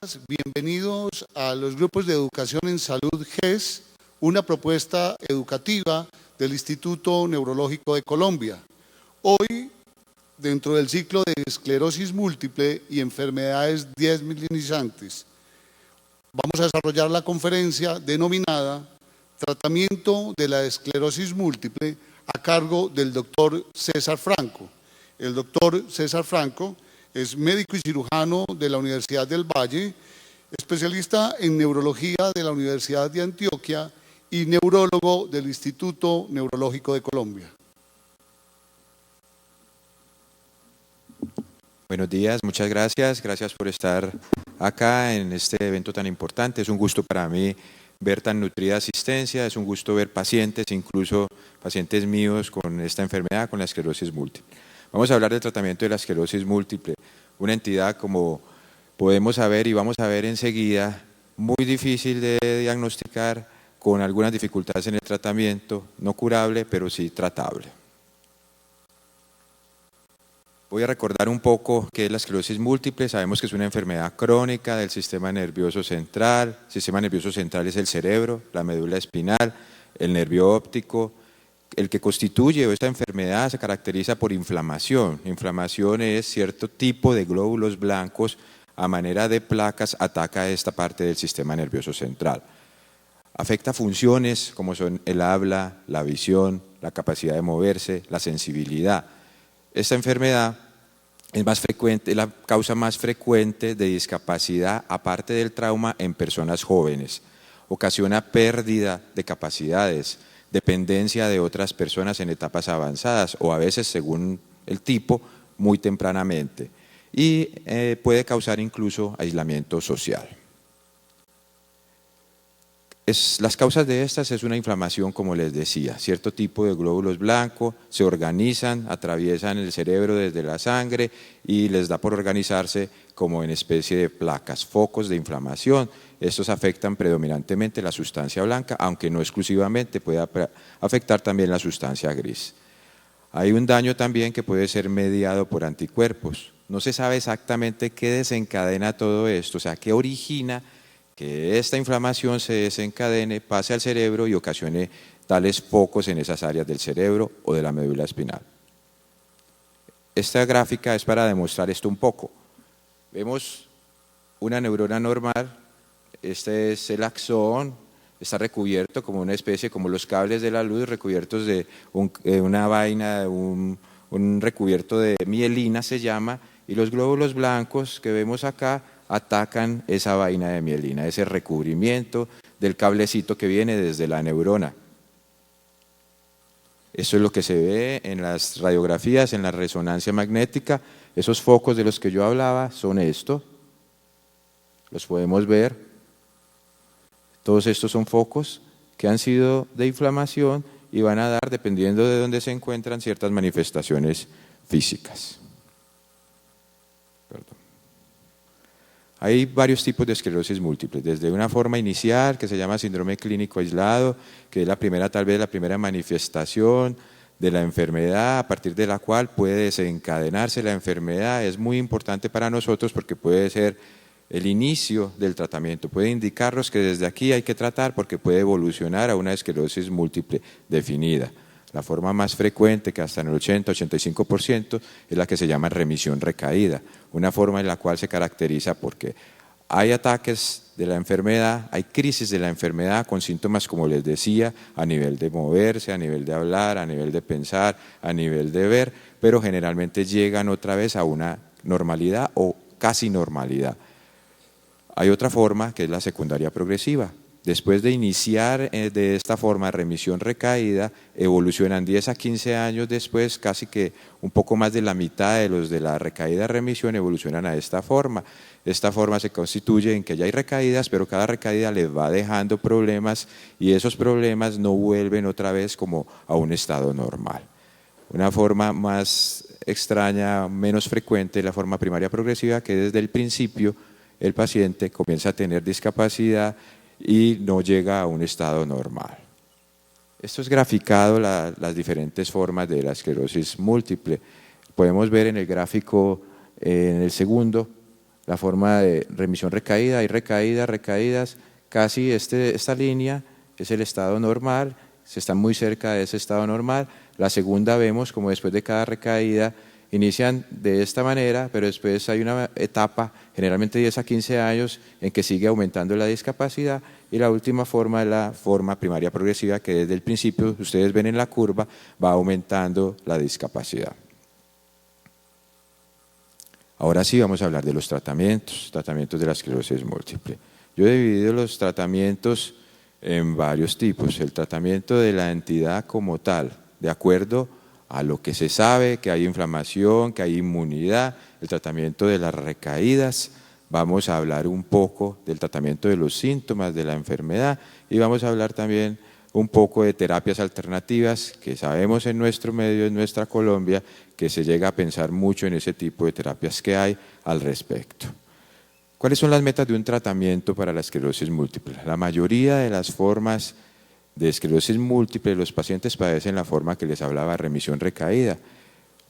días, bienvenidos a los grupos de educación en salud GES, una propuesta educativa del Instituto Neurológico de Colombia. Hoy, dentro del ciclo de esclerosis múltiple y enfermedades desmielinizantes, vamos a desarrollar la conferencia denominada Tratamiento de la esclerosis múltiple a cargo del doctor César Franco. El doctor César Franco es médico y cirujano de la Universidad del Valle, especialista en neurología de la Universidad de Antioquia y neurólogo del Instituto Neurológico de Colombia. Buenos días, muchas gracias. Gracias por estar acá en este evento tan importante. Es un gusto para mí ver tan nutrida asistencia, es un gusto ver pacientes, incluso pacientes míos con esta enfermedad, con la esclerosis múltiple. Vamos a hablar del tratamiento de la esclerosis múltiple, una entidad, como podemos saber y vamos a ver enseguida, muy difícil de diagnosticar, con algunas dificultades en el tratamiento, no curable, pero sí tratable. Voy a recordar un poco qué es la esclerosis múltiple. Sabemos que es una enfermedad crónica del sistema nervioso central. El sistema nervioso central es el cerebro, la médula espinal, el nervio óptico. El que constituye esta enfermedad se caracteriza por inflamación. Inflamación es cierto tipo de glóbulos blancos a manera de placas, ataca esta parte del sistema nervioso central. Afecta funciones como son el habla, la visión, la capacidad de moverse, la sensibilidad. Esta enfermedad es más frecuente, la causa más frecuente de discapacidad, aparte del trauma, en personas jóvenes. Ocasiona pérdida de capacidades, dependencia de otras personas en etapas avanzadas o a veces, según el tipo, muy tempranamente. Y puede causar incluso aislamiento social. Las causas de estas es una inflamación, como les decía, cierto tipo de glóbulos blancos se organizan, atraviesan el cerebro desde la sangre y les da por organizarse como en especie de placas, focos de inflamación. Estos afectan predominantemente la sustancia blanca, aunque no exclusivamente, puede afectar también la sustancia gris. Hay un daño también que puede ser mediado por anticuerpos. No se sabe exactamente qué desencadena todo esto, o sea, qué origina que esta inflamación se desencadene, pase al cerebro y ocasione tales focos en esas áreas del cerebro o de la médula espinal. Esta gráfica es para demostrar esto un poco. Vemos una neurona normal, este es el axón, está recubierto como una especie, como los cables de la luz, recubiertos de una vaina, un recubierto de mielina se llama, y los glóbulos blancos que vemos acá atacan esa vaina de mielina, ese recubrimiento del cablecito que viene desde la neurona. Eso es lo que se ve en las radiografías, en la resonancia magnética. Esos focos de los que yo hablaba son estos, los podemos ver. Todos estos son focos que han sido de inflamación y van a dar, dependiendo de dónde se encuentran, ciertas manifestaciones físicas. Perdón. Hay varios tipos de esclerosis múltiple, desde una forma inicial que se llama síndrome clínico aislado, que es tal vez la primera manifestación de la enfermedad, a partir de la cual puede desencadenarse la enfermedad. Es muy importante para nosotros porque puede ser el inicio del tratamiento, puede indicarnos que desde aquí hay que tratar porque puede evolucionar a una esclerosis múltiple definida. La forma más frecuente, que hasta en el 80-85%, es la que se llama remisión recaída, una forma en la cual se caracteriza porque hay ataques de la enfermedad, hay crisis de la enfermedad con síntomas, como les decía, a nivel de moverse, a nivel de hablar, a nivel de pensar, a nivel de ver, pero generalmente llegan otra vez a una normalidad o casi normalidad. Hay otra forma que es la secundaria progresiva. Después de iniciar de esta forma remisión recaída, evolucionan 10 a 15 años después, casi que un poco más de la mitad de los de la recaída remisión evolucionan a esta forma. Esta forma se constituye en que ya hay recaídas, pero cada recaída les va dejando problemas y esos problemas no vuelven otra vez como a un estado normal. Una forma más extraña, menos frecuente, la forma primaria progresiva, que desde el principio el paciente comienza a tener discapacidad y no llega a un estado normal. Esto es graficado las diferentes formas de la esclerosis múltiple. Podemos ver en el gráfico, en el segundo, la forma de remisión recaída, hay recaídas, recaídas, casi esta línea es el estado normal, se está muy cerca de ese estado normal. La segunda vemos como después de cada recaída inician de esta manera, pero después hay una etapa, generalmente 10 a 15 años, en que sigue aumentando la discapacidad, y la última forma es la forma primaria progresiva, que desde el principio, ustedes ven en la curva, va aumentando la discapacidad. Ahora sí vamos a hablar de los tratamientos de la esclerosis múltiple. Yo he dividido los tratamientos en varios tipos. El tratamiento de la entidad como tal, de acuerdo a lo que se sabe, que hay inflamación, que hay inmunidad, el tratamiento de las recaídas, vamos a hablar un poco del tratamiento de los síntomas de la enfermedad y vamos a hablar también un poco de terapias alternativas, que sabemos en nuestro medio, en nuestra Colombia, que se llega a pensar mucho en ese tipo de terapias que hay al respecto. ¿Cuáles son las metas de un tratamiento para la esclerosis múltiple? La mayoría de las formas de esclerosis múltiple, los pacientes padecen la forma que les hablaba, remisión recaída.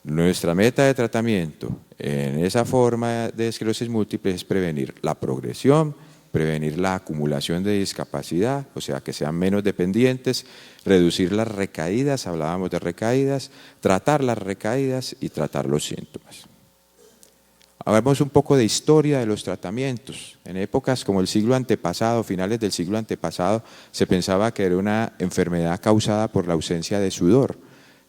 Nuestra meta de tratamiento en esa forma de esclerosis múltiple es prevenir la progresión, prevenir la acumulación de discapacidad, o sea, que sean menos dependientes, reducir las recaídas, hablábamos de recaídas, tratar las recaídas y tratar los síntomas. Hablamos un poco de historia de los tratamientos. En épocas como el siglo antepasado, finales del siglo antepasado, se pensaba que era una enfermedad causada por la ausencia de sudor.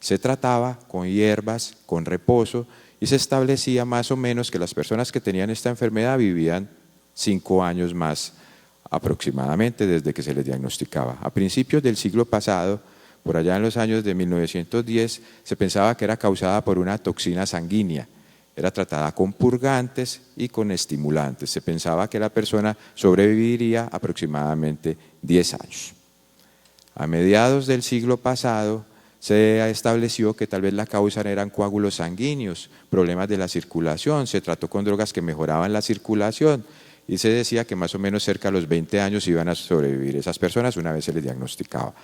Se trataba con hierbas, con reposo, y se establecía más o menos que las personas que tenían esta enfermedad vivían 5 años más aproximadamente desde que se les diagnosticaba. A principios del siglo pasado, por allá en los años de 1910, se pensaba que era causada por una toxina sanguínea. Era tratada con purgantes y con estimulantes. Se pensaba que la persona sobreviviría aproximadamente 10 años. A mediados del siglo pasado se estableció que tal vez la causa eran coágulos sanguíneos, problemas de la circulación, se trató con drogas que mejoraban la circulación y se decía que más o menos cerca de los 20 años iban a sobrevivir esas personas una vez se les diagnosticaba.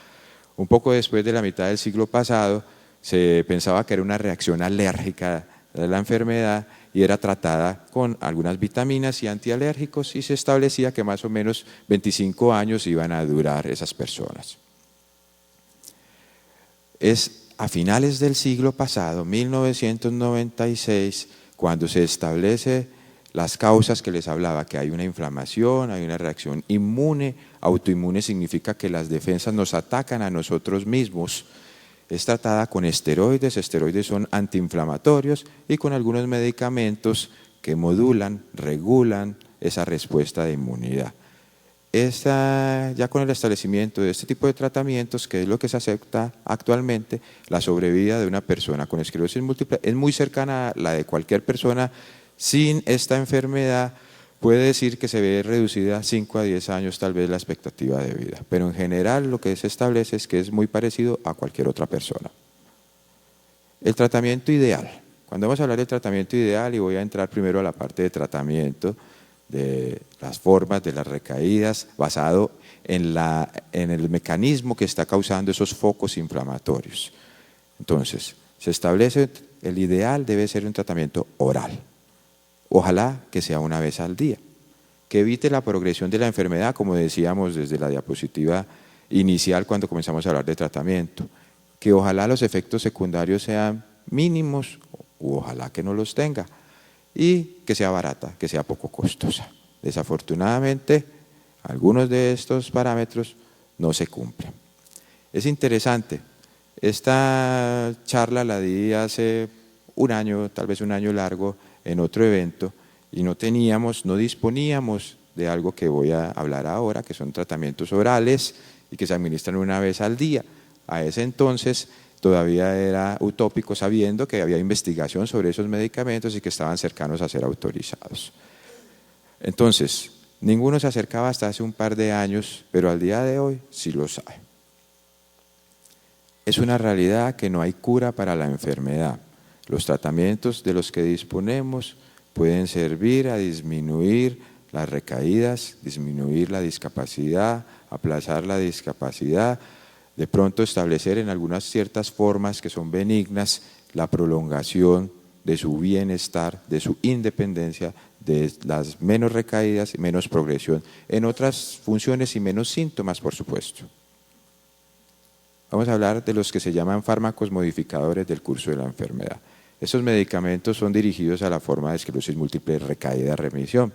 Un poco después de la mitad del siglo pasado se pensaba que era una reacción alérgica de la enfermedad y era tratada con algunas vitaminas y antialérgicos y se establecía que más o menos 25 años iban a durar esas personas. Es a finales del siglo pasado, 1996, cuando se establece las causas que les hablaba, que hay una inflamación, hay una reacción inmune, autoinmune significa que las defensas nos atacan a nosotros mismos. Es tratada con esteroides son antiinflamatorios y con algunos medicamentos que modulan, regulan esa respuesta de inmunidad. Ya con el establecimiento de este tipo de tratamientos, que es lo que se acepta actualmente, la sobrevida de una persona con esclerosis múltiple es muy cercana a la de cualquier persona sin esta enfermedad. Puede decir que se ve reducida a 5 a 10 años tal vez la expectativa de vida, pero en general lo que se establece es que es muy parecido a cualquier otra persona. El tratamiento ideal. Cuando vamos a hablar del tratamiento ideal, y voy a entrar primero a la parte de tratamiento, de las formas de las recaídas, basado en el mecanismo que está causando esos focos inflamatorios. Entonces, se establece, el ideal debe ser un tratamiento oral. Ojalá que sea una vez al día, que evite la progresión de la enfermedad, como decíamos desde la diapositiva inicial cuando comenzamos a hablar de tratamiento, que ojalá los efectos secundarios sean mínimos u ojalá que no los tenga y que sea barata, que sea poco costosa. Desafortunadamente, algunos de estos parámetros no se cumplen. Es interesante, esta charla la di hace un año, tal vez un año largo, en otro evento y no disponíamos de algo que voy a hablar ahora, que son tratamientos orales y que se administran una vez al día. A ese entonces todavía era utópico sabiendo que había investigación sobre esos medicamentos y que estaban cercanos a ser autorizados. Entonces, ninguno se acercaba hasta hace un par de años, pero al día de hoy sí lo sabe. Es una realidad que no hay cura para la enfermedad. Los tratamientos de los que disponemos pueden servir a disminuir las recaídas, disminuir la discapacidad, aplazar la discapacidad, de pronto establecer en algunas ciertas formas que son benignas la prolongación de su bienestar, de su independencia, de las menos recaídas y menos progresión en otras funciones y menos síntomas, por supuesto. Vamos a hablar de los que se llaman fármacos modificadores del curso de la enfermedad. Estos medicamentos son dirigidos a la forma de esclerosis múltiple recaída-remisión.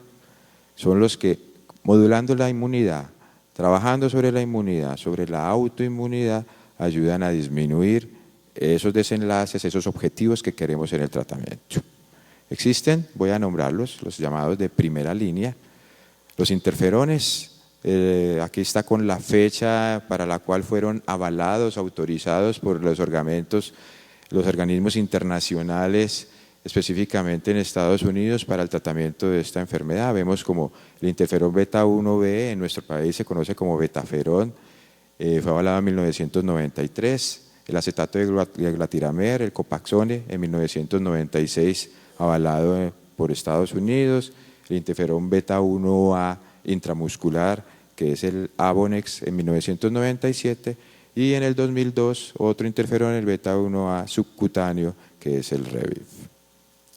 Son los que, modulando la inmunidad, trabajando sobre la inmunidad, sobre la autoinmunidad, ayudan a disminuir esos desenlaces, esos objetivos que queremos en el tratamiento. Existen, voy a nombrarlos, los llamados de primera línea, los interferones. Aquí está con la fecha para la cual fueron avalados, autorizados por los organismos internacionales, específicamente en Estados Unidos, para el tratamiento de esta enfermedad. Vemos como el interferón beta 1B, en nuestro país se conoce como betaferón, fue avalado en 1993, el acetato de glatiramer, el Copaxone, en 1996, avalado por Estados Unidos, el interferón beta 1A intramuscular, que es el Avonex, en 1997, y en el 2002 otro interferón, el beta 1A subcutáneo, que es el Reviv.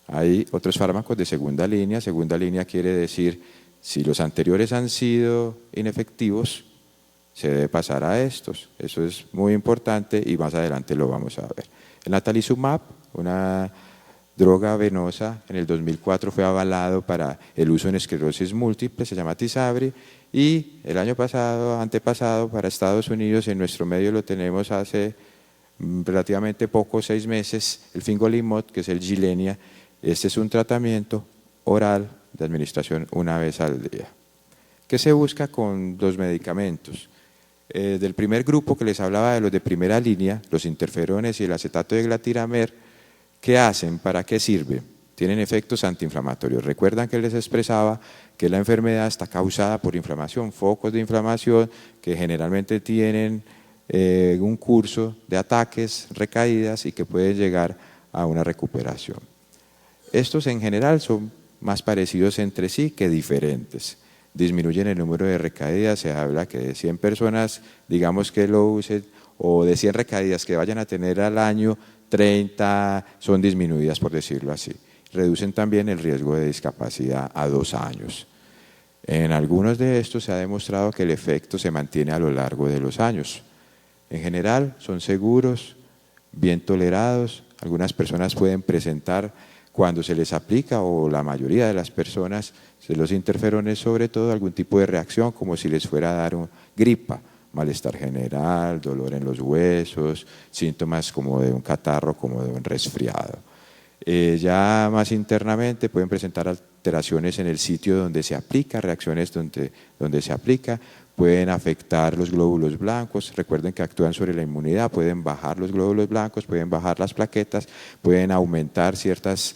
Hay otros fármacos de segunda línea. Segunda línea quiere decir, si los anteriores han sido inefectivos, se debe pasar a estos. Eso es muy importante y más adelante lo vamos a ver. El natalizumab, una droga venosa, en el 2004 fue avalado para el uso en esclerosis múltiple, se llama Tysabri, y el año pasado, antepasado, para Estados Unidos, en nuestro medio lo tenemos hace relativamente poco, 6 meses, el fingolimod, que es el Gilenya. Este es un tratamiento oral de administración una vez al día. ¿Qué se busca con los medicamentos? Del primer grupo que les hablaba de los de primera línea, los interferones y el acetato de glatiramer, ¿qué hacen? ¿Para qué sirven? Tienen efectos antiinflamatorios. Recuerdan que les expresaba que la enfermedad está causada por inflamación, focos de inflamación que generalmente tienen un curso de ataques, recaídas y que pueden llegar a una recuperación. Estos en general son más parecidos entre sí que diferentes. Disminuyen el número de recaídas, se habla que de 100 personas, digamos que lo usen, o de 100 recaídas que vayan a tener al año, 30 son disminuidas, por decirlo así. Reducen también el riesgo de discapacidad a 2 años. En algunos de estos se ha demostrado que el efecto se mantiene a lo largo de los años. En general son seguros, bien tolerados. Algunas personas pueden presentar, cuando se les aplica, o la mayoría de las personas, de los interferones sobre todo, algún tipo de reacción, como si les fuera a dar gripa, malestar general, dolor en los huesos, síntomas como de un catarro, como de un resfriado. Ya más internamente pueden presentar alteraciones en el sitio donde se aplica, reacciones donde se aplica, pueden afectar los glóbulos blancos. Recuerden que actúan sobre la inmunidad, pueden bajar los glóbulos blancos, pueden bajar las plaquetas, pueden aumentar ciertas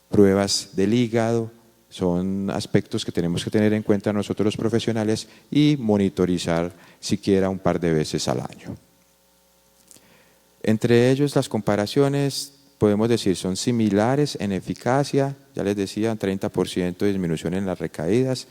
pruebas del hígado. Son aspectos que tenemos que tener en cuenta nosotros los profesionales y monitorizar siquiera un par de veces al año. Entre ellos, las comparaciones, podemos decir, son similares en eficacia. Ya les decía, un 30% de disminución en las recaídas.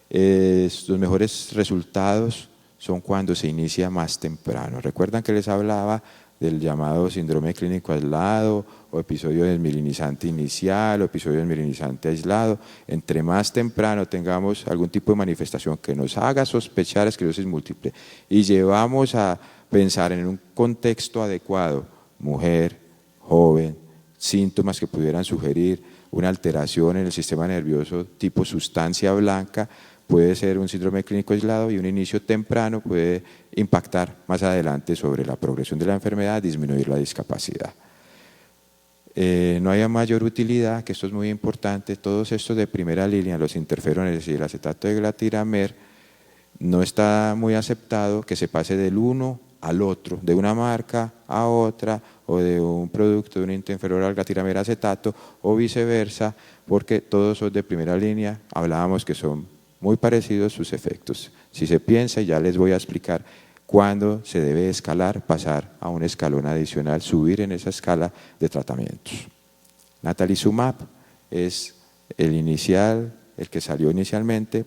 Los mejores resultados son cuando se inicia más temprano. Recuerdan que les hablaba del llamado síndrome clínico aislado o episodio desmielinizante inicial o episodio desmielinizante aislado. Entre más temprano tengamos algún tipo de manifestación que nos haga sospechar esclerosis múltiple y llevamos a pensar en un contexto adecuado, mujer, joven, síntomas que pudieran sugerir una alteración en el sistema nervioso tipo sustancia blanca, puede ser un síndrome clínico aislado, y un inicio temprano puede impactar más adelante sobre la progresión de la enfermedad, disminuir la discapacidad. No haya mayor utilidad, que esto es muy importante, todos estos de primera línea, los interferones y el acetato de glatiramer, no está muy aceptado que se pase del uno al otro, de una marca a otra, o de un producto de un interferón al glatiramer acetato, o viceversa, porque todos son de primera línea. Hablábamos que son muy parecidos sus efectos. Si se piensa, y ya les voy a explicar cuándo se debe escalar, pasar a un escalón adicional, subir en esa escala de tratamientos. Natalizumab es el inicial, el que salió inicialmente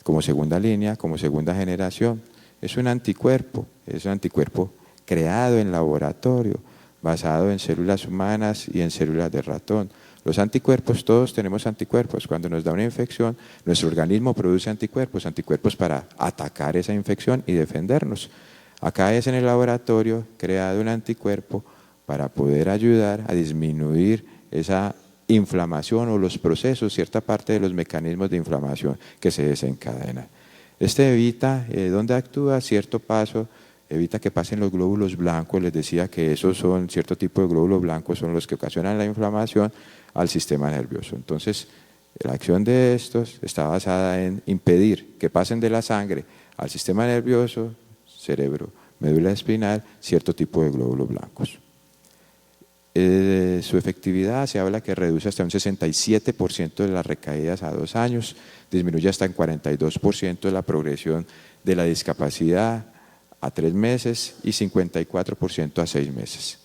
como segunda línea, como segunda generación. Es un anticuerpo creado en laboratorio, basado en células humanas y en células de ratón. Los anticuerpos, todos tenemos anticuerpos. Cuando nos da una infección, nuestro organismo produce anticuerpos, anticuerpos para atacar esa infección y defendernos. Acá es en el laboratorio creado un anticuerpo para poder ayudar a disminuir esa inflamación o los procesos, cierta parte de los mecanismos de inflamación que se desencadenan. Este evita, donde actúa cierto paso, evita que pasen los glóbulos blancos. Les decía que esos son, cierto tipo de glóbulos blancos son los que ocasionan la inflamación al sistema nervioso. Entonces, la acción de estos está basada en impedir que pasen de la sangre al sistema nervioso, cerebro, médula espinal, cierto tipo de glóbulos blancos. Su efectividad se habla que reduce hasta un 67% de las recaídas a 2 años, disminuye hasta en 42% de la progresión de la discapacidad a 3 meses y 54% a 6 meses.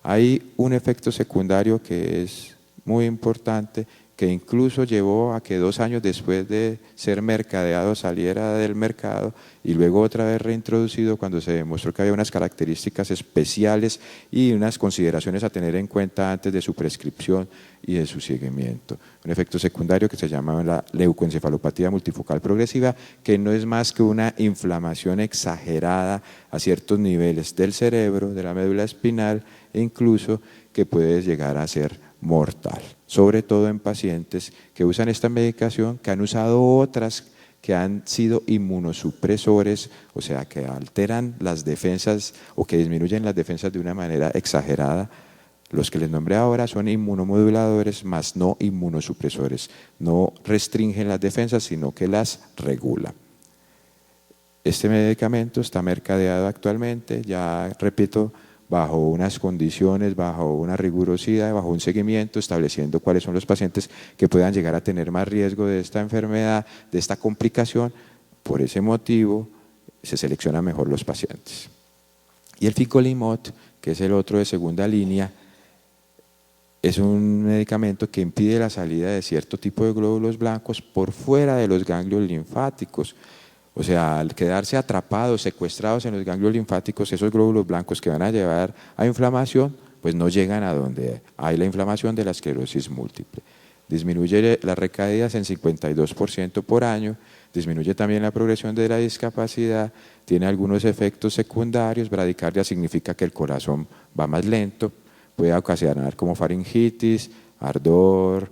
Hay un efecto secundario que es muy importante, que incluso llevó a que 2 años después de ser mercadeado saliera del mercado y luego otra vez reintroducido cuando se demostró que había unas características especiales y unas consideraciones a tener en cuenta antes de su prescripción y de su seguimiento. Un efecto secundario que se llama la leucoencefalopatía multifocal progresiva, que no es más que una inflamación exagerada a ciertos niveles del cerebro, de la médula espinal, e incluso que puede llegar a ser mortal, sobre todo en pacientes que usan esta medicación, que han usado otras que han sido inmunosupresores, o sea, que alteran las defensas o que disminuyen las defensas de una manera exagerada. Los que les nombré ahora son inmunomoduladores, más no inmunosupresores. No restringen las defensas, sino que las regulan. Este medicamento está mercadeado actualmente, ya repito, bajo unas condiciones, bajo una rigurosidad, bajo un seguimiento, estableciendo cuáles son los pacientes que puedan llegar a tener más riesgo de esta enfermedad, de esta complicación. Por ese motivo se seleccionan mejor los pacientes. Y el fingolimod, que es el otro de segunda línea, es un medicamento que impide la salida de cierto tipo de glóbulos blancos por fuera de los ganglios linfáticos. O sea, al quedarse atrapados, secuestrados en los ganglios linfáticos, esos glóbulos blancos que van a llevar a inflamación, pues no llegan a donde hay la inflamación de la esclerosis múltiple. Disminuye las recaídas en 52% por año, disminuye también la progresión de la discapacidad, tiene algunos efectos secundarios. Bradicardia significa que el corazón va más lento, puede ocasionar como faringitis, ardor,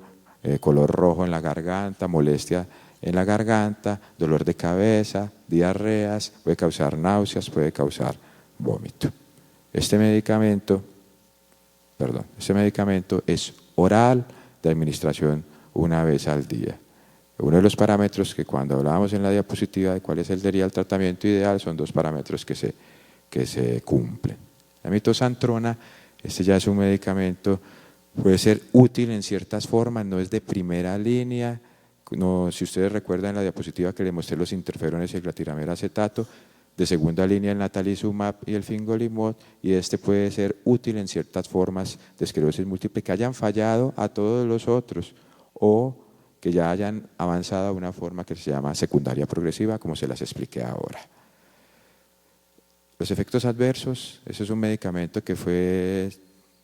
color rojo en la garganta, molestia en la garganta, dolor de cabeza, diarreas, puede causar náuseas, puede causar vómito. Este medicamento es oral, de administración una vez al día. Uno de los parámetros que cuando hablábamos en la diapositiva de cuál sería el tratamiento ideal son 2 parámetros que se cumplen. La mitosantrona, este ya es un medicamento, puede ser útil en ciertas formas, no es de primera línea. No, si ustedes recuerdan en la diapositiva que les mostré los interferones y el glatiramel acetato, de segunda línea el natalizumab y el fingolimod, y este puede ser útil en ciertas formas de esclerosis múltiple que hayan fallado a todos los otros o que ya hayan avanzado a una forma que se llama secundaria progresiva, como se las expliqué ahora. Los efectos adversos, ese es un medicamento que fue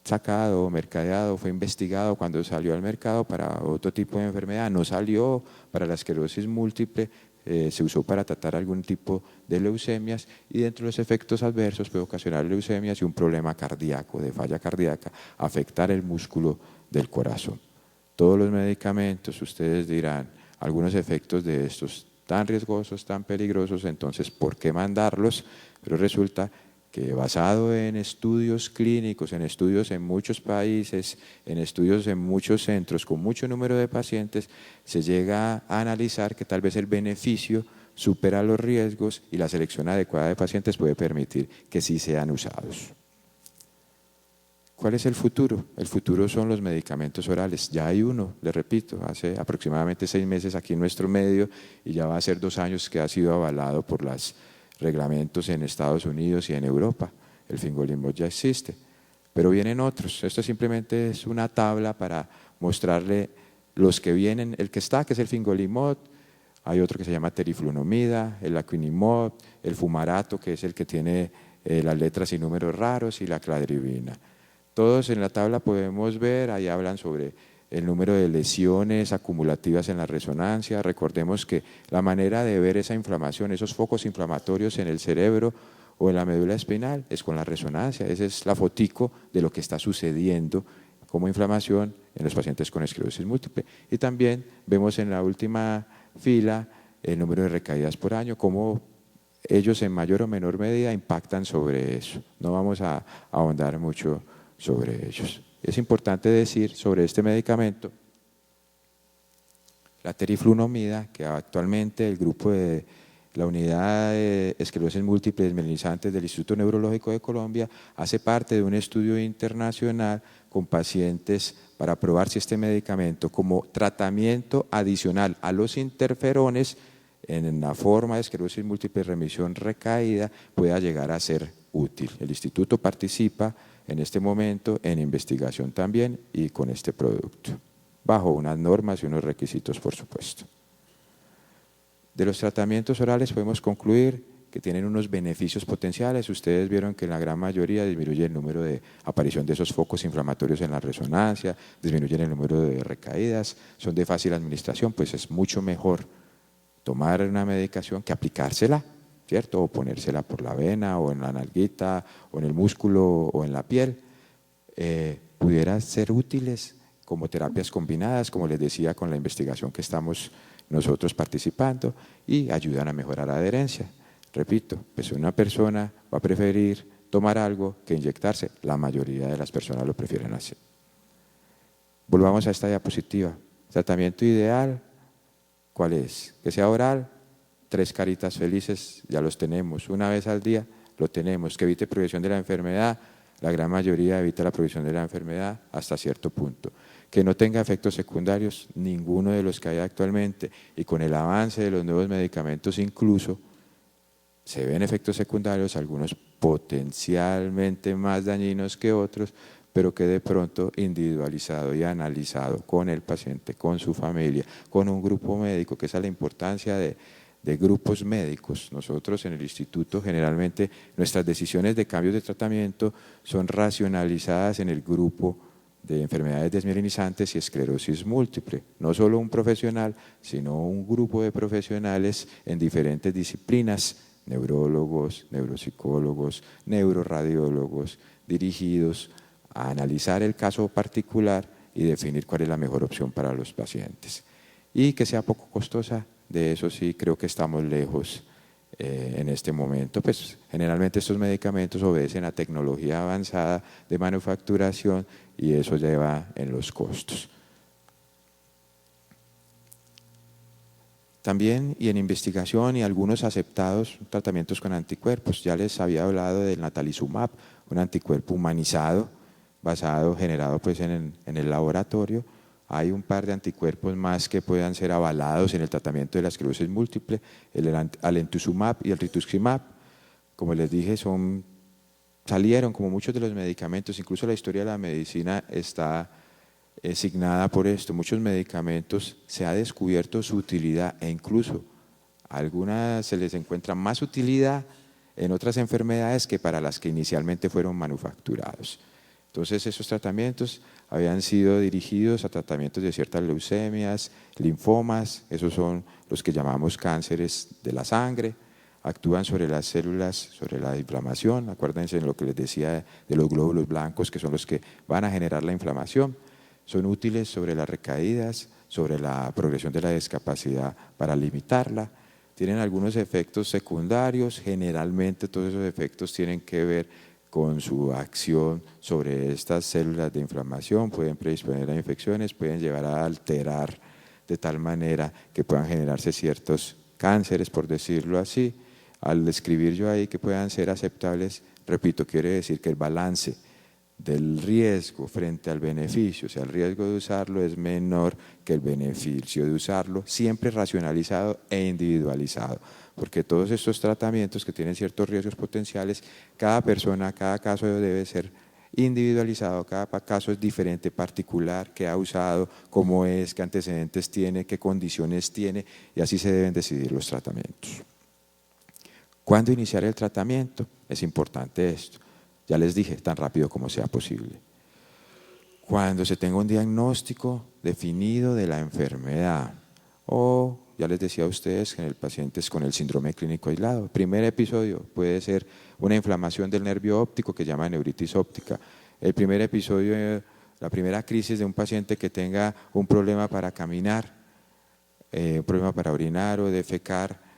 sacado, mercadeado, fue investigado cuando salió al mercado para otro tipo de enfermedad, no salió para la esclerosis múltiple, se usó para tratar algún tipo de leucemias, y dentro de los efectos adversos puede ocasionar leucemias y un problema cardíaco, de falla cardíaca, afectar el músculo del corazón. Todos los medicamentos, ustedes dirán, algunos efectos de estos tan riesgosos, tan peligrosos, entonces ¿por qué mandarlos? Pero resulta que basado en estudios clínicos, en estudios en muchos países, en estudios en muchos centros, con mucho número de pacientes, se llega a analizar que tal vez el beneficio supera los riesgos y la selección adecuada de pacientes puede permitir que sí sean usados. ¿Cuál es el futuro? El futuro son los medicamentos orales. Ya hay uno, les repito, hace aproximadamente 6 meses aquí en nuestro medio, y ya va a ser 2 años que ha sido avalado por los reglamentos en Estados Unidos y en Europa. El fingolimod ya existe, pero vienen otros. Esto simplemente es una tabla para mostrarle los que vienen. El que está, que es el fingolimod, hay otro que se llama teriflunomida, el laquinimod, el fumarato, que es el que tiene las letras y números raros, y la cladribina. Todos en la tabla podemos ver, ahí hablan sobre el número de lesiones acumulativas en la resonancia. Recordemos que la manera de ver esa inflamación, esos focos inflamatorios en el cerebro o en la médula espinal, es con la resonancia. Esa es la fotico de lo que está sucediendo como inflamación en los pacientes con esclerosis múltiple. Y también vemos en la última fila el número de recaídas por año, cómo ellos en mayor o menor medida impactan sobre eso. No vamos a ahondar mucho sobre ellos. Es importante decir sobre este medicamento, la teriflunomida, que actualmente el grupo de la unidad de esclerosis múltiple desmielinizantes del Instituto Neurológico de Colombia hace parte de un estudio internacional con pacientes para probar si este medicamento como tratamiento adicional a los interferones en la forma de esclerosis múltiple remisión recaída pueda llegar a ser útil. El instituto participa en este momento en investigación también y con este producto, bajo unas normas y unos requisitos, por supuesto. De los tratamientos orales podemos concluir que tienen unos beneficios potenciales. Ustedes vieron que en la gran mayoría disminuye el número de aparición de esos focos inflamatorios en la resonancia, disminuyen el número de recaídas, son de fácil administración, pues es mucho mejor tomar una medicación que aplicársela, ¿cierto? O ponérsela por la vena o en la nalguita o en el músculo o en la piel. Pudiera ser útiles como terapias combinadas, como les decía, con la investigación que estamos nosotros participando, y ayudan a mejorar la adherencia. Repito, pues una persona va a preferir tomar algo que inyectarse. La mayoría de las personas lo prefieren así. Volvamos a esta diapositiva. Tratamiento ideal, ¿cuál es? Que sea oral, 3 caritas felices, ya los tenemos. Una vez al día lo tenemos. Que evite progresión de la enfermedad, la gran mayoría evita la progresión de la enfermedad hasta cierto punto. Que no tenga efectos secundarios, ninguno de los que hay actualmente, y con el avance de los nuevos medicamentos incluso, se ven efectos secundarios, algunos potencialmente más dañinos que otros, pero que de pronto individualizado y analizado con el paciente, con su familia, con un grupo médico, que esa es la importancia de grupos médicos. Nosotros en el instituto generalmente nuestras decisiones de cambios de tratamiento son racionalizadas en el grupo de enfermedades desmielinizantes y esclerosis múltiple. No solo un profesional, sino un grupo de profesionales en diferentes disciplinas, neurólogos, neuropsicólogos, neuroradiólogos, dirigidos a analizar el caso particular y definir cuál es la mejor opción para los pacientes. Y que sea poco costosa, de eso sí creo que estamos lejos en este momento. Pues generalmente estos medicamentos obedecen a tecnología avanzada de manufacturación y eso lleva en los costos. También y en investigación y algunos aceptados tratamientos con anticuerpos. Ya les había hablado del natalizumab, un anticuerpo humanizado, generado pues en el laboratorio. Hay un par de anticuerpos más que puedan ser avalados en el tratamiento de la esclerosis múltiple, el alemtuzumab y el rituximab. Como les dije, salieron como muchos de los medicamentos, incluso la historia de la medicina está signada por esto. Muchos medicamentos se ha descubierto su utilidad e incluso a algunas se les encuentra más utilidad en otras enfermedades que para las que inicialmente fueron manufacturados. Entonces esos tratamientos habían sido dirigidos a tratamientos de ciertas leucemias, linfomas, esos son los que llamamos cánceres de la sangre, actúan sobre las células, sobre la inflamación. Acuérdense en lo que les decía de los glóbulos blancos, que son los que van a generar la inflamación. Son útiles sobre las recaídas, sobre la progresión de la discapacidad para limitarla. Tienen algunos efectos secundarios, generalmente todos esos efectos tienen que ver con su acción sobre estas células de inflamación, pueden predisponer a infecciones, pueden llevar a alterar de tal manera que puedan generarse ciertos cánceres, por decirlo así. Al describir yo ahí que puedan ser aceptables, repito, quiere decir que el balance del riesgo frente al beneficio, o sea, el riesgo de usarlo es menor que el beneficio de usarlo, siempre racionalizado e individualizado, porque todos estos tratamientos que tienen ciertos riesgos potenciales, cada persona, cada caso debe ser individualizado, cada caso es diferente, particular, qué ha usado, cómo es, qué antecedentes tiene, qué condiciones tiene, y así se deben decidir los tratamientos. ¿Cuándo iniciar el tratamiento? Es importante esto. Ya les dije, tan rápido como sea posible. cuando se tenga un diagnóstico definido de la enfermedad, o ya les decía a ustedes que en el paciente es con el síndrome clínico aislado. El primer episodio puede ser una inflamación del nervio óptico que se llama neuritis óptica. El primer episodio, la primera crisis de un paciente que tenga un problema para caminar, un problema para orinar o defecar,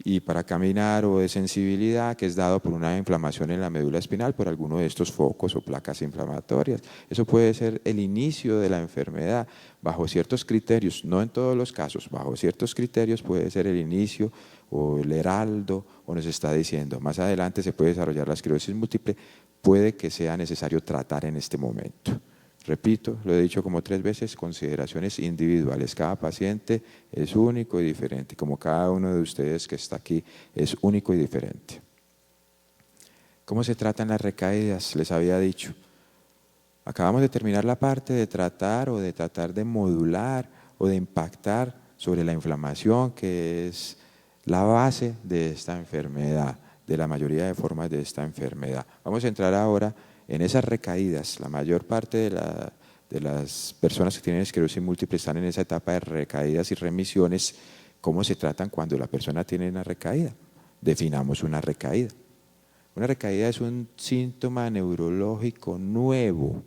y para caminar, o de sensibilidad, que es dado por una inflamación en la médula espinal por alguno de estos focos o placas inflamatorias. Eso puede ser el inicio de la enfermedad bajo ciertos criterios, no en todos los casos, bajo ciertos criterios puede ser el inicio o el heraldo, o nos está diciendo más adelante se puede desarrollar la esclerosis múltiple, puede que sea necesario tratar en este momento. Repito, lo he dicho como 3 veces, consideraciones individuales. Cada paciente es único y diferente, como cada uno de ustedes que está aquí es único y diferente. ¿Cómo se tratan las recaídas? Les había dicho. Acabamos de terminar la parte de tratar o de tratar de modular o de impactar sobre la inflamación, que es la base de esta enfermedad, de la mayoría de formas de esta enfermedad. Vamos a entrar ahora en esas recaídas. La mayor parte de las personas que tienen esclerosis múltiple están en esa etapa de recaídas y remisiones. ¿Cómo se tratan cuando la persona tiene una recaída? Definamos una recaída. Una recaída es un síntoma neurológico nuevo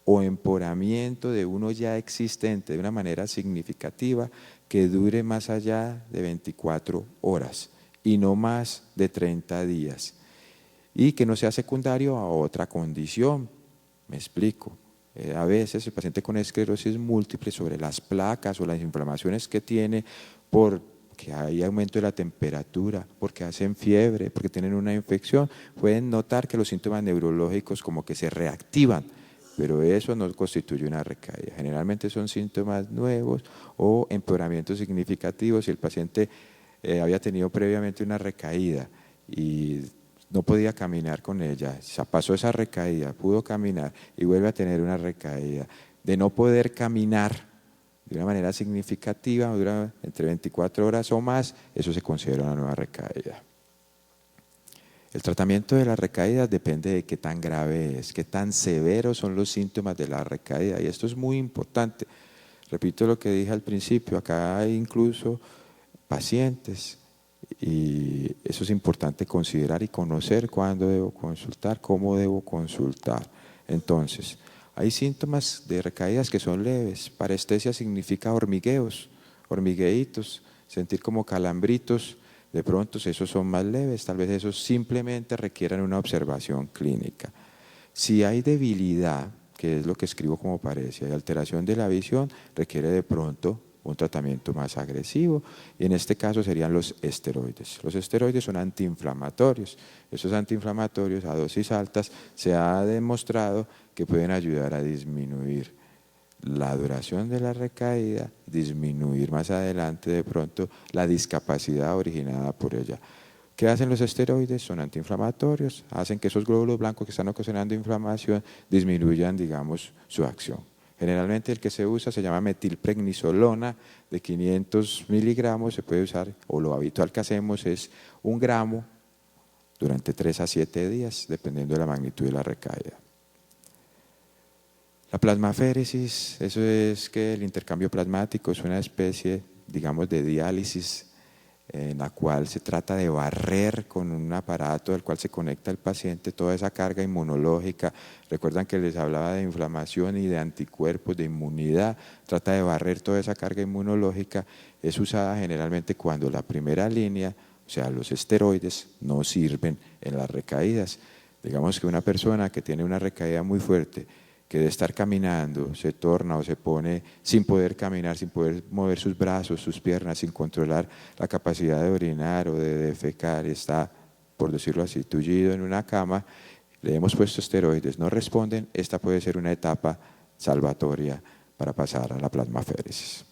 o empeoramiento de uno ya existente de una manera significativa que dure más allá de 24 horas y no más de 30 días. Y que no sea secundario a otra condición. Me explico. A veces el paciente con esclerosis múltiple, sobre las placas o las inflamaciones que tiene, porque hay aumento de la temperatura, porque hacen fiebre, porque tienen una infección, pueden notar que los síntomas neurológicos como que se reactivan, pero eso no constituye una recaída. Generalmente son síntomas nuevos o empeoramientos significativos. Si el paciente había tenido previamente una recaída y no podía caminar con ella, pasó esa recaída, pudo caminar y vuelve a tener una recaída. De no poder caminar de una manera significativa, dura entre 24 horas o más, eso se considera una nueva recaída. El tratamiento de las recaídas depende de qué tan grave es, qué tan severos son los síntomas de la recaída, y esto es muy importante. Repito lo que dije al principio, acá hay incluso pacientes, y eso es importante considerar y conocer cuándo debo consultar, cómo debo consultar. Entonces, hay síntomas de recaídas que son leves. Parestesia significa hormigueos, hormigueitos, sentir como calambritos. De pronto esos son más leves, tal vez esos simplemente requieran una observación clínica. Si hay debilidad, que es lo que escribo como parece, hay alteración de la visión, requiere de pronto un tratamiento más agresivo, y en este caso serían los esteroides. Los esteroides son antiinflamatorios. Esos antiinflamatorios a dosis altas se ha demostrado que pueden ayudar a disminuir la duración de la recaída, disminuir más adelante de pronto la discapacidad originada por ella. ¿Qué hacen los esteroides? Son antiinflamatorios, hacen que esos glóbulos blancos que están ocasionando inflamación disminuyan, digamos, su acción. Generalmente el que se usa se llama metilprednisolona de 500 miligramos, se puede usar, o lo habitual que hacemos es 1 gramo durante 3 a 7 días, dependiendo de la magnitud de la recaída. La plasmaféresis, eso es que el intercambio plasmático es una especie, digamos, de diálisis en la cual se trata de barrer con un aparato al cual se conecta el paciente toda esa carga inmunológica. Recuerdan que les hablaba de inflamación y de anticuerpos, de inmunidad. Trata de barrer toda esa carga inmunológica. Es usada generalmente cuando la primera línea, o sea, los esteroides, no sirven en las recaídas. Digamos que una persona que tiene una recaída muy fuerte, que de estar caminando se torna o se pone sin poder caminar, sin poder mover sus brazos, sus piernas, sin controlar la capacidad de orinar o de defecar, está, por decirlo así, tullido en una cama, le hemos puesto esteroides, no responden, esta puede ser una etapa salvatoria para pasar a la plasmaféresis.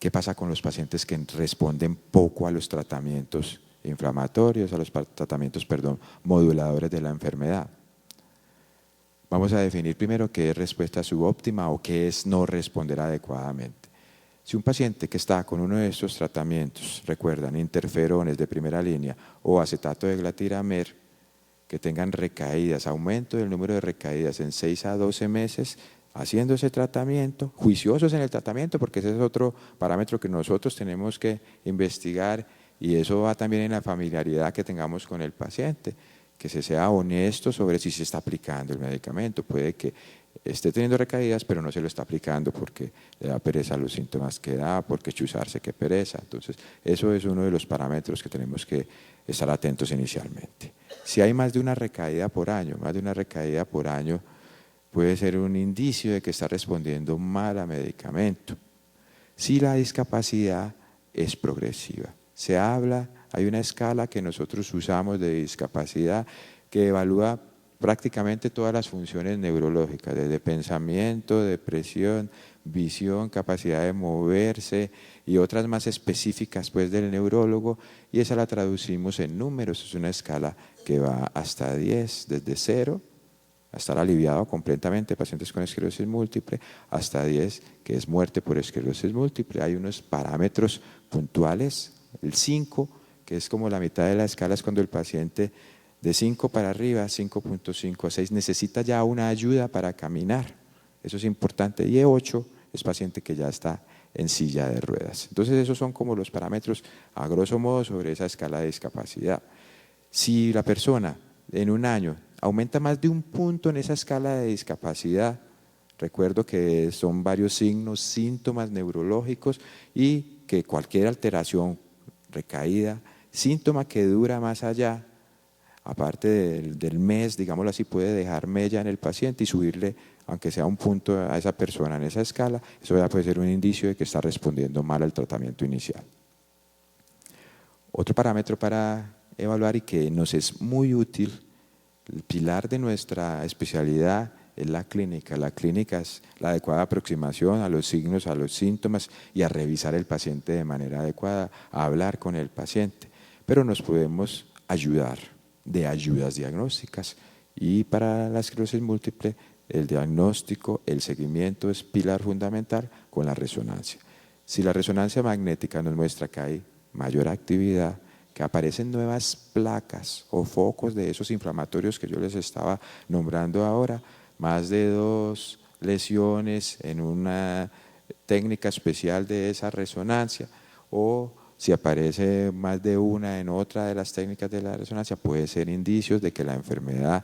¿Qué pasa con los pacientes que responden poco a los tratamientos inflamatorios, a los tratamientos, moduladores de la enfermedad? Vamos a definir primero qué es respuesta subóptima o qué es no responder adecuadamente. Si un paciente que está con uno de estos tratamientos, recuerdan, interferones de primera línea o acetato de glatiramir, que tengan recaídas, aumento del número de recaídas en 6 a 12 meses, haciendo ese tratamiento, juiciosos en el tratamiento, porque ese es otro parámetro que nosotros tenemos que investigar, y eso va también en la familiaridad que tengamos con el paciente, que se sea honesto sobre si se está aplicando el medicamento. Puede que esté teniendo recaídas, pero no se lo está aplicando porque le da pereza los síntomas que da, porque chuzarse que pereza. Entonces, eso es uno de los parámetros que tenemos que estar atentos inicialmente. Si hay más de una recaída por año, puede ser un indicio de que está respondiendo mal a medicamento. Si la discapacidad es progresiva, hay una escala que nosotros usamos de discapacidad que evalúa prácticamente todas las funciones neurológicas, desde pensamiento, depresión, visión, capacidad de moverse y otras más específicas pues del neurólogo, y esa la traducimos en números. Es una escala que va hasta 10, desde 0, a estar aliviado completamente pacientes con esclerosis múltiple, hasta 10, que es muerte por esclerosis múltiple. Hay unos parámetros puntuales, el 5, que es como la mitad de la escala, es cuando el paciente de 5 para arriba, 5.5 a 6, necesita ya una ayuda para caminar. Eso es importante. Y 8 es paciente que ya está en silla de ruedas. Entonces esos son como los parámetros a grosso modo sobre esa escala de discapacidad. Si la persona en un año aumenta más de un punto en esa escala de discapacidad, recuerdo que son varios signos, síntomas neurológicos, y que cualquier alteración, recaída, síntoma que dura más allá, aparte del mes, digámoslo así, puede dejar mella en el paciente y subirle, aunque sea un punto a esa persona en esa escala, eso ya puede ser un indicio de que está respondiendo mal al tratamiento inicial. Otro parámetro para evaluar y que nos es muy útil, el pilar de nuestra especialidad es la clínica. La clínica es la adecuada aproximación a los signos, a los síntomas y a revisar el paciente de manera adecuada, a hablar con el paciente. Pero nos podemos ayudar de ayudas diagnósticas, y para la esclerosis múltiple el diagnóstico, el seguimiento es pilar fundamental con la resonancia. Si la resonancia magnética nos muestra que hay mayor actividad, que aparecen nuevas placas o focos de esos inflamatorios que yo les estaba nombrando ahora, más de 2 lesiones en una técnica especial de esa resonancia, o si aparece más de una en otra de las técnicas de la resonancia, puede ser indicios de que la enfermedad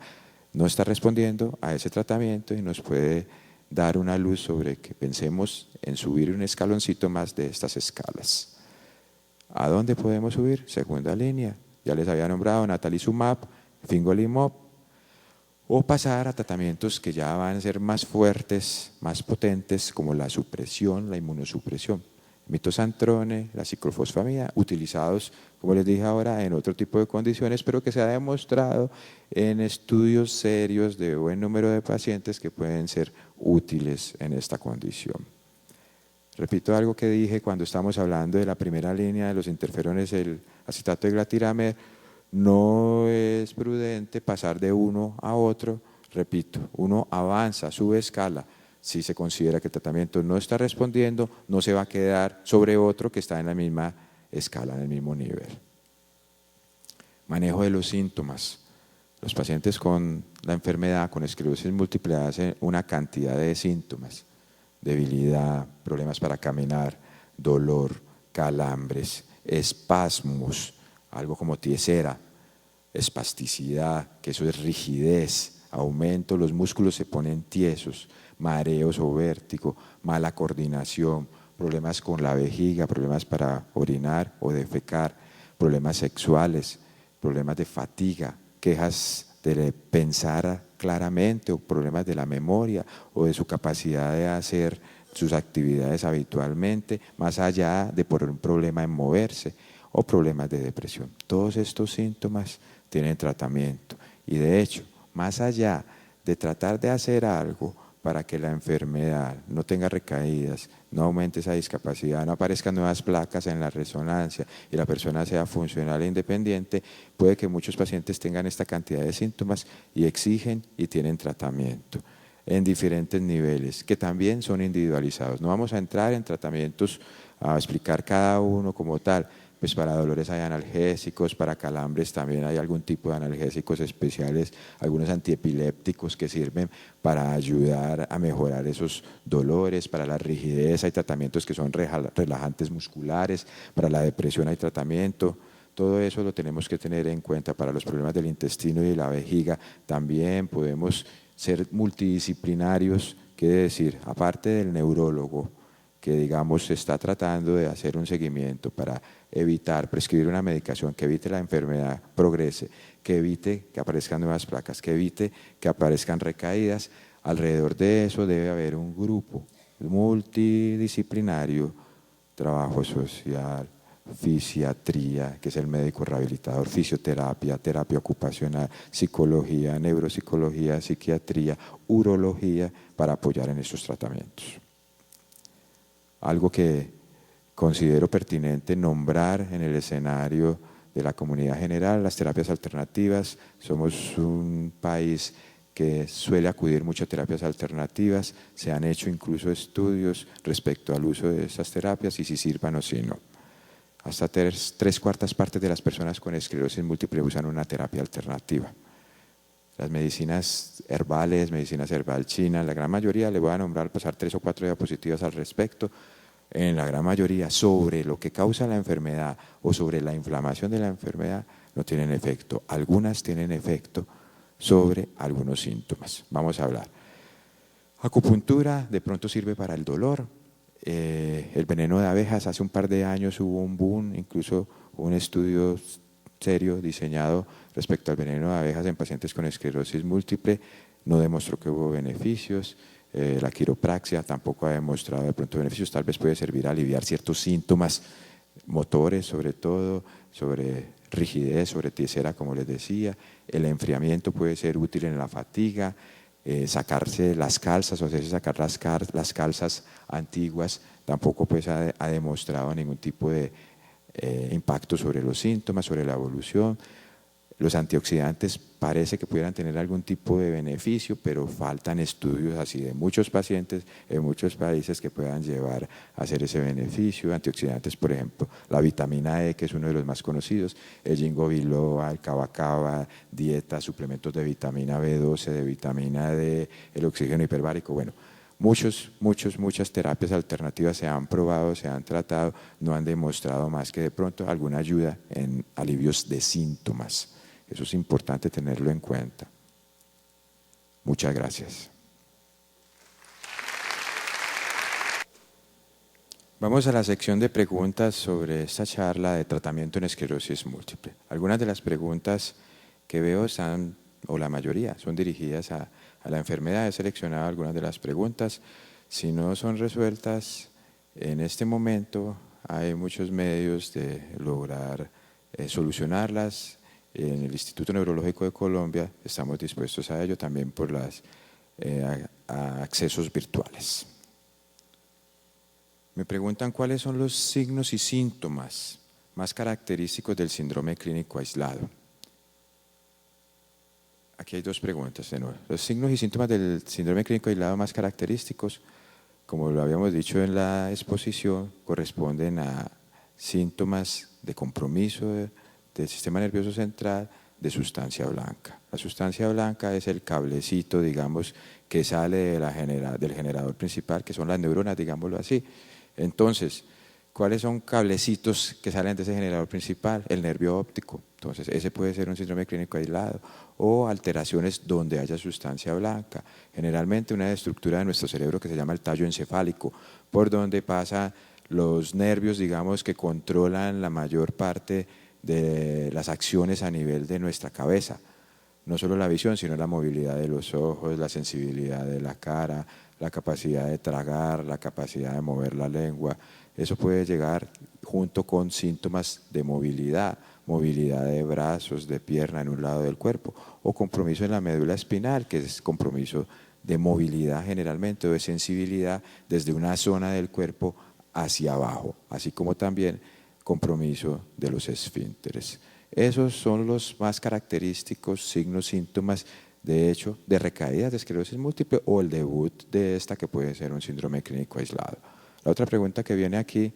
no está respondiendo a ese tratamiento y nos puede dar una luz sobre que pensemos en subir un escaloncito más de estas escalas. ¿A dónde podemos subir? Segunda línea, ya les había nombrado natalizumab, fingolimab, o pasar a tratamientos que ya van a ser más fuertes, más potentes, como la supresión, la inmunosupresión, mitosantrone, la ciclofosfamida, utilizados, como les dije ahora, en otro tipo de condiciones, pero que se ha demostrado en estudios serios de buen número de pacientes que pueden ser útiles en esta condición. Repito algo que dije cuando estamos hablando de la primera línea de los interferones, el acetato de glatiramer. No es prudente pasar de uno a otro. Repito, uno avanza, sube escala. Si se considera que el tratamiento no está respondiendo, no se va a quedar sobre otro que está en la misma escala, en el mismo nivel. Manejo de los síntomas. Los pacientes con la enfermedad, con esclerosis múltiple, hacen una cantidad de síntomas: debilidad, problemas para caminar, dolor, calambres, espasmos, algo como tiesera, espasticidad, que eso es rigidez, aumento, los músculos se ponen tiesos, mareos o vértigo, mala coordinación, problemas con la vejiga, problemas para orinar o defecar, problemas sexuales, problemas de fatiga, quejas de pensar claramente, o problemas de la memoria o de su capacidad de hacer sus actividades habitualmente, más allá de por un problema en moverse, o problemas de depresión. Todos estos síntomas tienen tratamiento, y de hecho, más allá de tratar de hacer algo para que la enfermedad no tenga recaídas, no aumente esa discapacidad, no aparezcan nuevas placas en la resonancia y la persona sea funcional e independiente, puede que muchos pacientes tengan esta cantidad de síntomas y exigen y tienen tratamiento en diferentes niveles, que también son individualizados. No vamos a entrar en tratamientos a explicar cada uno como tal, pues para dolores hay analgésicos, para calambres también hay algún tipo de analgésicos especiales, algunos antiepilépticos que sirven para ayudar a mejorar esos dolores, para la rigidez hay tratamientos que son relajantes musculares, para la depresión hay tratamiento. Todo eso lo tenemos que tener en cuenta para los problemas del intestino y de la vejiga. También podemos ser multidisciplinarios, quiere decir, aparte del neurólogo, que digamos está tratando de hacer un seguimiento para evitar, prescribir una medicación que evite la enfermedad progrese, que evite que aparezcan nuevas placas, que evite que aparezcan recaídas. Alrededor de eso debe haber un grupo multidisciplinario, trabajo social, fisiatría, que es el médico rehabilitador, fisioterapia, terapia ocupacional, psicología, neuropsicología, psiquiatría, urología, para apoyar en estos tratamientos. Algo que considero pertinente nombrar en el escenario de la comunidad general, las terapias alternativas. Somos un país que suele acudir mucho a terapias alternativas, se han hecho incluso estudios respecto al uso de esas terapias y si sirvan o si no. Hasta tres cuartas partes de las personas con esclerosis múltiple usan una terapia alternativa. Las medicinas herbales, medicinas herbal china, la gran mayoría, le voy a nombrar, pasar 3 o 4 diapositivas al respecto, en la gran mayoría sobre lo que causa la enfermedad o sobre la inflamación de la enfermedad no tienen efecto. Algunas tienen efecto sobre algunos síntomas. Vamos a hablar. Acupuntura de pronto sirve para el dolor. El veneno de abejas, hace un par de años hubo un boom, incluso un estudio serio diseñado respecto al veneno de abejas en pacientes con esclerosis múltiple, no demostró que hubo beneficios. La quiropraxia tampoco ha demostrado de pronto beneficios, tal vez puede servir a aliviar ciertos síntomas motores, sobre todo, sobre rigidez, sobre tiesera, como les decía. El enfriamiento puede ser útil en la fatiga, sacarse las calzas o hacerse sacar las calzas antiguas, tampoco pues ha demostrado ningún tipo de impacto sobre los síntomas, sobre la evolución. Los antioxidantes parece que pudieran tener algún tipo de beneficio, pero faltan estudios así de muchos pacientes en muchos países que puedan llevar a hacer ese beneficio. Antioxidantes, por ejemplo, la vitamina E, que es uno de los más conocidos, el ginkgo biloba, el kava kava, dieta, suplementos de vitamina B12, de vitamina D, el oxígeno hiperbárico. Bueno, muchas terapias alternativas se han probado, se han tratado, no han demostrado más que de pronto alguna ayuda en alivios de síntomas. Eso es importante tenerlo en cuenta. Muchas gracias. Vamos a la sección de preguntas sobre esta charla de tratamiento en esclerosis múltiple. Algunas de las preguntas que veo están, o la mayoría, son dirigidas a la enfermedad. He seleccionado algunas de las preguntas. Si no son resueltas en este momento, hay muchos medios de lograr solucionarlas. En el Instituto Neurológico de Colombia estamos dispuestos a ello también por los accesos virtuales. Me preguntan cuáles son los signos y síntomas más característicos del síndrome clínico aislado. Aquí hay 2 preguntas de nuevo. Los signos y síntomas del síndrome clínico aislado más característicos, como lo habíamos dicho en la exposición, corresponden a síntomas de compromiso del sistema nervioso central, de sustancia blanca. La sustancia blanca es el cablecito, digamos, que sale del generador principal, que son las neuronas, digámoslo así. Entonces, ¿cuáles son cablecitos que salen de ese generador principal? El nervio óptico. Entonces, ese puede ser un síndrome clínico aislado. O alteraciones donde haya sustancia blanca. Generalmente una estructura de nuestro cerebro que se llama el tallo encefálico, por donde pasan los nervios, digamos, que controlan la mayor parte de las acciones a nivel de nuestra cabeza. No solo la visión, sino la movilidad de los ojos, la sensibilidad de la cara, la capacidad de tragar, la capacidad de mover la lengua. Eso puede llegar junto con síntomas de movilidad de brazos, de pierna en un lado del cuerpo, o compromiso en la médula espinal, que es compromiso de movilidad generalmente o de sensibilidad desde una zona del cuerpo hacia abajo, así como también compromiso de los esfínteres. Esos son los más característicos signos, síntomas, de hecho, de recaídas de esclerosis múltiple o el debut de esta que puede ser un síndrome clínico aislado. La otra pregunta que viene aquí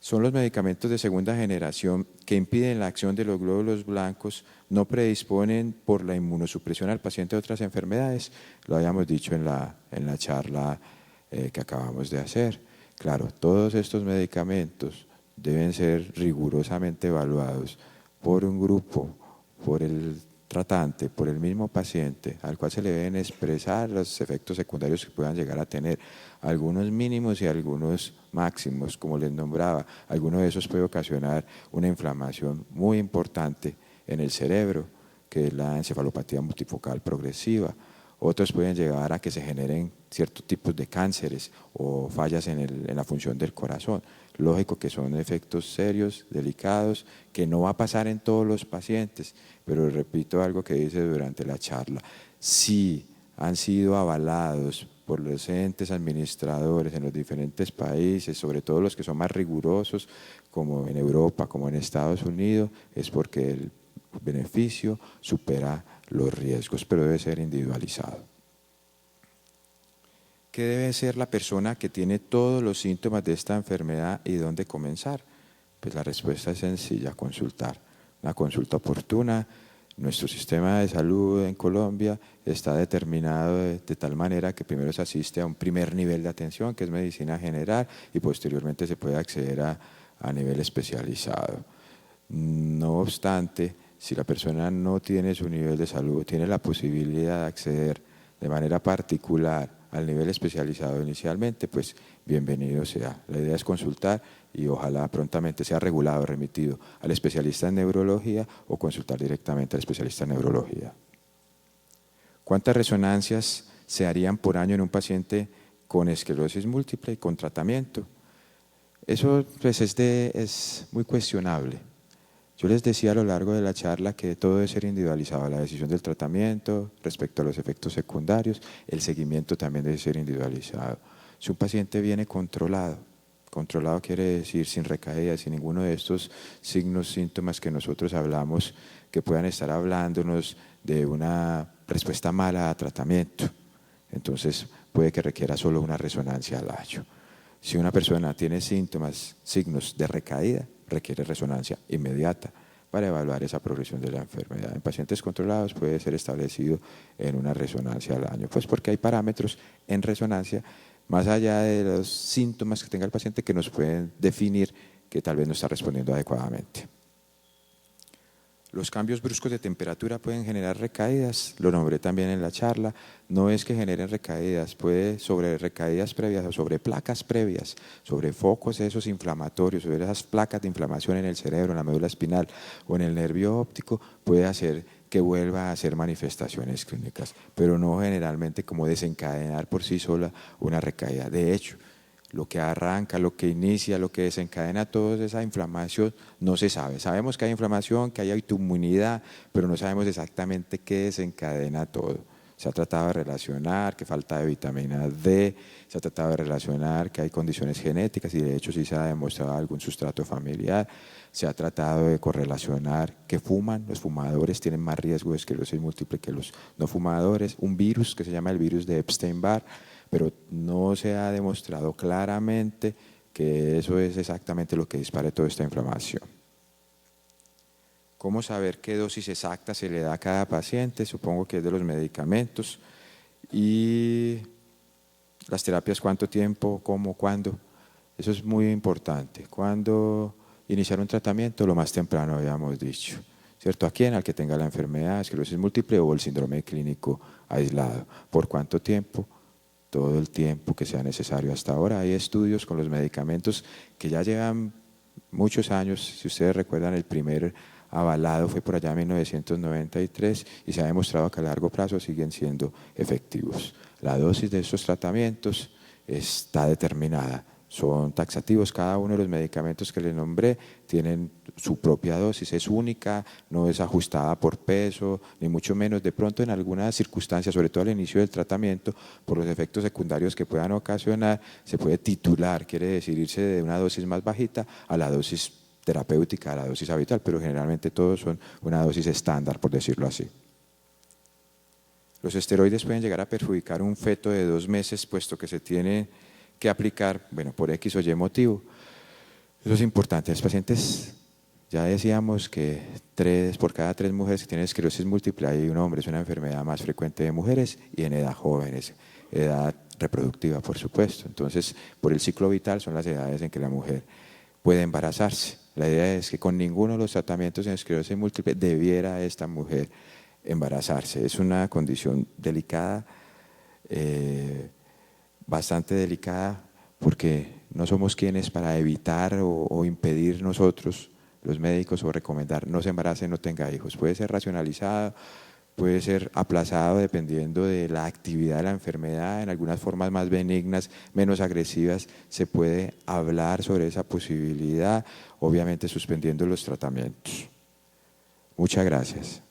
Son los medicamentos de segunda generación que impiden la acción de los glóbulos blancos, no predisponen por la inmunosupresión al paciente de otras enfermedades. Lo habíamos dicho en la charla que acabamos de hacer. Claro, todos estos medicamentos deben ser rigurosamente evaluados por un grupo, por el tratante, por el mismo paciente, al cual se le deben expresar los efectos secundarios que puedan llegar a tener, algunos mínimos y algunos máximos, como les nombraba. Alguno de esos puede ocasionar una inflamación muy importante en el cerebro, que es la encefalopatía multifocal progresiva. Otros pueden llevar a que se generen ciertos tipos de cánceres o fallas en la función del corazón. Lógico que son efectos serios, delicados, que no va a pasar en todos los pacientes, pero repito algo que dice durante la charla: si han sido avalados por los entes administradores en los diferentes países, sobre todo los que son más rigurosos, como en Europa, como en Estados Unidos, es porque el beneficio supera los riesgos, pero debe ser individualizado. ¿Qué debe ser la persona que tiene todos los síntomas de esta enfermedad y dónde comenzar? Pues la respuesta es sencilla: consultar. Una consulta oportuna. Nuestro sistema de salud en Colombia está determinado de tal manera que primero se asiste a un primer nivel de atención, que es medicina general, y posteriormente se puede acceder a nivel especializado. No obstante, si la persona no tiene su nivel de salud, tiene la posibilidad de acceder de manera particular al nivel especializado inicialmente, pues bienvenido sea. La idea es consultar y ojalá prontamente sea regulado, remitido al especialista en neurología o consultar directamente al especialista en neurología. ¿Cuántas resonancias se harían por año en un paciente con esclerosis múltiple y con tratamiento? Eso pues, es muy cuestionable. Yo les decía a lo largo de la charla que todo debe ser individualizado: la decisión del tratamiento respecto a los efectos secundarios, el seguimiento también debe ser individualizado. Si un paciente viene controlado quiere decir sin recaídas, sin ninguno de estos signos, síntomas que nosotros hablamos, que puedan estar hablándonos de una respuesta mala a tratamiento, entonces puede que requiera solo una resonancia al año. Si una persona tiene síntomas, signos de recaída, requiere resonancia inmediata para evaluar esa progresión de la enfermedad. En pacientes controlados puede ser establecido en una resonancia al año, pues porque hay parámetros en resonancia, más allá de los síntomas que tenga el paciente, que nos pueden definir que tal vez no está respondiendo adecuadamente. Los cambios bruscos de temperatura pueden generar recaídas, lo nombré también en la charla. No es que generen recaídas, puede sobre recaídas previas o sobre placas previas, sobre focos esos inflamatorios, sobre esas placas de inflamación en el cerebro, en la médula espinal o en el nervio óptico, puede hacer que vuelva a hacer manifestaciones clínicas, pero no generalmente como desencadenar por sí sola una recaída. De hecho, lo que arranca, lo que inicia, lo que desencadena toda esa inflamación no se sabe. Sabemos que hay inflamación, que hay autoinmunidad, pero no sabemos exactamente qué desencadena todo. Se ha tratado de relacionar que falta de vitamina D, se ha tratado de relacionar que hay condiciones genéticas y de hecho sí se ha demostrado algún sustrato familiar. Se ha tratado de correlacionar que fuman, los fumadores tienen más riesgo de esclerosis múltiple que los no fumadores. Un virus que se llama el virus de Epstein-Barr, pero no se ha demostrado claramente que eso es exactamente lo que dispare toda esta inflamación. ¿Cómo saber qué dosis exacta se le da a cada paciente? Supongo que es de los medicamentos. Y las terapias, ¿cuánto tiempo? ¿Cómo? ¿Cuándo? Eso es muy importante. ¿Cuándo iniciar un tratamiento? Lo más temprano, habíamos dicho. ¿Cierto? ¿A quién? Al que tenga la enfermedad, esclerosis múltiple o el síndrome clínico aislado. ¿Por cuánto tiempo? Todo el tiempo que sea necesario. Hasta ahora hay estudios con los medicamentos que ya llevan muchos años. Si ustedes recuerdan, el primer avalado fue por allá en 1993 y se ha demostrado que a largo plazo siguen siendo efectivos. La dosis de estos tratamientos está determinada. Son taxativos, cada uno de los medicamentos que les nombré tienen su propia dosis, es única, no es ajustada por peso, ni mucho menos. De pronto en algunas circunstancias, sobre todo al inicio del tratamiento, por los efectos secundarios que puedan ocasionar, se puede titular, quiere decir irse de una dosis más bajita a la dosis terapéutica, a la dosis habitual, pero generalmente todos son una dosis estándar, por decirlo así. Los esteroides pueden llegar a perjudicar un feto de 2 meses, puesto que se tiene que aplicar, bueno, por X o Y motivo. Eso es importante. Los pacientes, ya decíamos que por cada 3 mujeres que tienen esclerosis múltiple hay un hombre. Es una enfermedad más frecuente de mujeres y en edad jóvenes, edad reproductiva, por supuesto. Entonces, por el ciclo vital son las edades en que la mujer puede embarazarse. La idea es que con ninguno de los tratamientos en esclerosis múltiple debiera esta mujer embarazarse. Es una condición delicada, bastante delicada, porque no somos quienes para evitar o impedir nosotros, los médicos, o recomendar no se embarace, no tenga hijos. Puede ser racionalizado, puede ser aplazado dependiendo de la actividad de la enfermedad. En algunas formas más benignas, menos agresivas, se puede hablar sobre esa posibilidad, obviamente suspendiendo los tratamientos. Muchas gracias.